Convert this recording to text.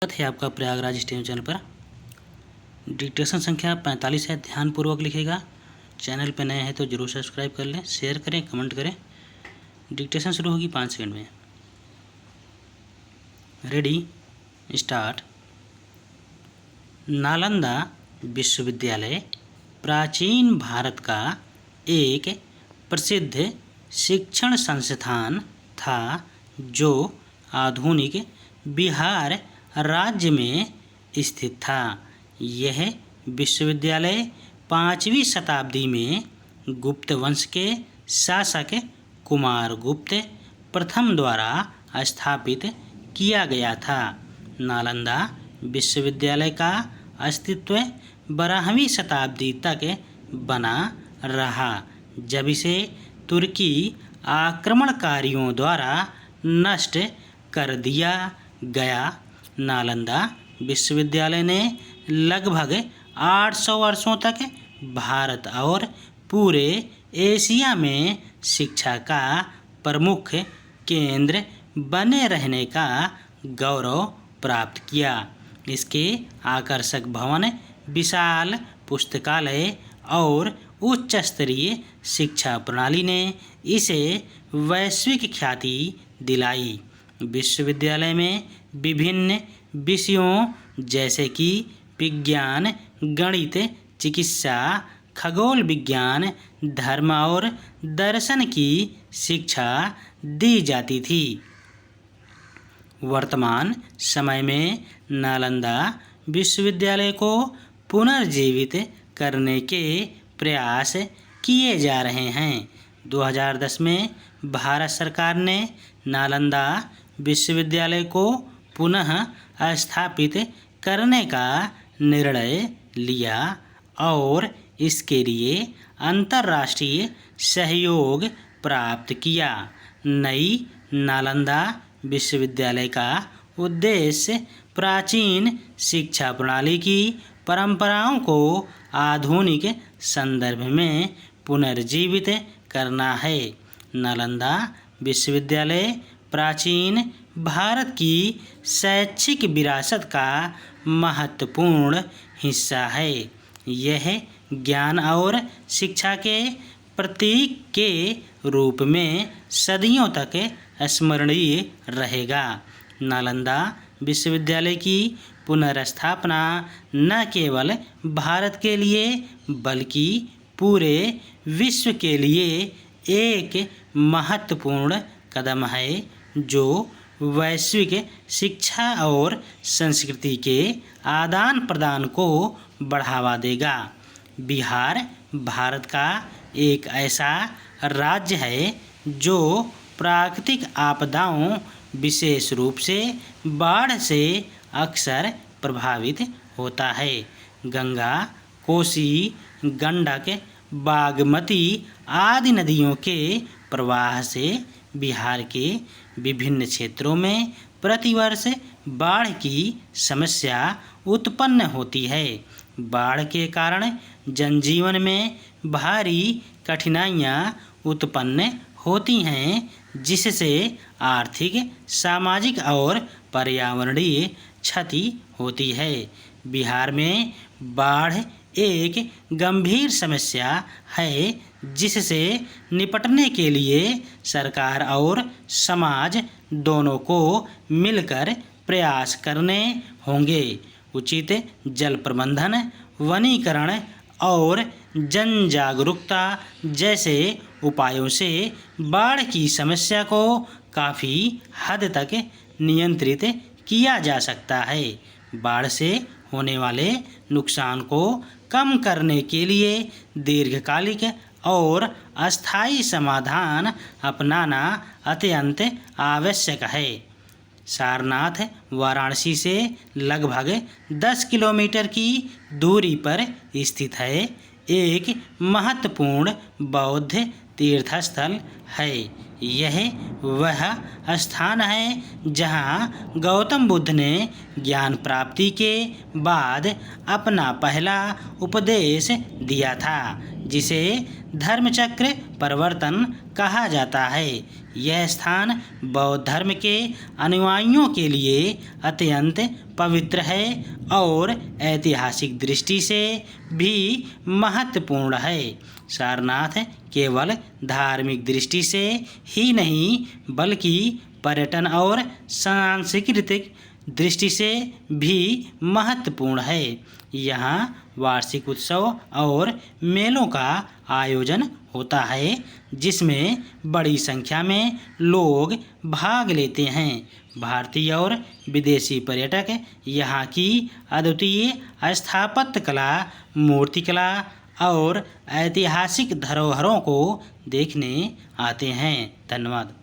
स्वागत है आपका प्रयागराज स्टेम चैनल पर। डिक्टेशन संख्या 45 है, ध्यानपूर्वक लिखेगा। चैनल पर नए हैं तो जरूर सब्सक्राइब कर लें, शेयर करें, कमेंट करें। डिक्टेशन शुरू होगी 5 सेकंड में। Ready, start. नालंदा विश्वविद्यालय प्राचीन भारत का एक प्रसिद्ध शिक्षण संस्थान था जो आधुनिक बिहार राज्य में स्थित था। यह विश्वविद्यालय 5वीं शताब्दी में गुप्त वंश के शासक कुमार गुप्त प्रथम द्वारा स्थापित किया गया था। नालंदा विश्वविद्यालय का अस्तित्व 12वीं शताब्दी तक बना रहा, जब इसे तुर्की आक्रमणकारियों द्वारा नष्ट कर दिया गया। नालंदा विश्वविद्यालय ने लगभग 800 वर्षों तक भारत और पूरे एशिया में शिक्षा का प्रमुख केंद्र बने रहने का गौरव प्राप्त किया। इसके आकर्षक भवन, विशाल पुस्तकालय और उच्च स्तरीय शिक्षा प्रणाली ने इसे वैश्विक ख्याति दिलाई। विश्वविद्यालय में विभिन्न विषयों जैसे कि विज्ञान, गणित, चिकित्सा, खगोल विज्ञान, धर्म और दर्शन की शिक्षा दी जाती थी। वर्तमान समय में नालंदा विश्वविद्यालय को पुनर्जीवित करने के प्रयास किए जा रहे हैं। 2010 में भारत सरकार ने नालंदा विश्वविद्यालय को पुनः स्थापित करने का निर्णय लिया और इसके लिए अंतर्राष्ट्रीय सहयोग प्राप्त किया। नई नालंदा विश्वविद्यालय का उद्देश्य प्राचीन शिक्षा प्रणाली की परंपराओं को आधुनिक संदर्भ में पुनर्जीवित करना है। नालंदा विश्वविद्यालय प्राचीन भारत की शैक्षिक विरासत का महत्वपूर्ण हिस्सा है। यह ज्ञान और शिक्षा के प्रतीक के रूप में सदियों तक स्मरणीय रहेगा। नालंदा विश्वविद्यालय की पुनर्स्थापना न केवल भारत के लिए बल्कि पूरे विश्व के लिए एक महत्वपूर्ण कदम है, जो वैश्विक शिक्षा और संस्कृति के आदान प्रदान को बढ़ावा देगा। बिहार भारत का एक ऐसा राज्य है जो प्राकृतिक आपदाओं, विशेष रूप से बाढ़ से अक्सर प्रभावित होता है। गंगा, कोसी, गंडक, बागमती आदि नदियों के प्रवाह से बिहार के विभिन्न क्षेत्रों में प्रतिवर्ष बाढ़ की समस्या उत्पन्न होती है। बाढ़ के कारण जनजीवन में भारी कठिनाइयाँ उत्पन्न होती हैं, जिससे आर्थिक, सामाजिक और पर्यावरणीय क्षति होती है। बिहार में बाढ़ एक गंभीर समस्या है, जिससे निपटने के लिए सरकार और समाज दोनों को मिलकर प्रयास करने होंगे। उचित जल प्रबंधन, वनीकरण और जन जागरूकता जैसे उपायों से बाढ़ की समस्या को काफ़ी हद तक नियंत्रित किया जा सकता है। बाढ़ से होने वाले नुकसान को कम करने के लिए दीर्घकालिक और अस्थायी समाधान अपनाना अत्यंत आवश्यक है। सारनाथ वाराणसी से लगभग 10 किलोमीटर की दूरी पर स्थित है। एक महत्वपूर्ण बौद्ध तीर्थस्थल है। यह वह स्थान है जहाँ गौतम बुद्ध ने ज्ञान प्राप्ति के बाद अपना पहला उपदेश दिया था, जिसे धर्मचक्र प्रवर्तन कहा जाता है। यह स्थान बौद्ध धर्म के अनुयायियों के लिए अत्यंत पवित्र है और ऐतिहासिक दृष्टि से भी महत्वपूर्ण है। सारनाथ केवल धार्मिक दृष्टि से ही नहीं बल्कि पर्यटन और सांस्कृतिक दृष्टि से भी महत्वपूर्ण है। यहाँ वार्षिक उत्सव और मेलों का आयोजन होता है, जिसमें बड़ी संख्या में लोग भाग लेते हैं। भारतीय और विदेशी पर्यटक यहाँ की अद्वितीय स्थापत्य कला, मूर्तिकला और ऐतिहासिक धरोहरों को देखने आते हैं। धन्यवाद।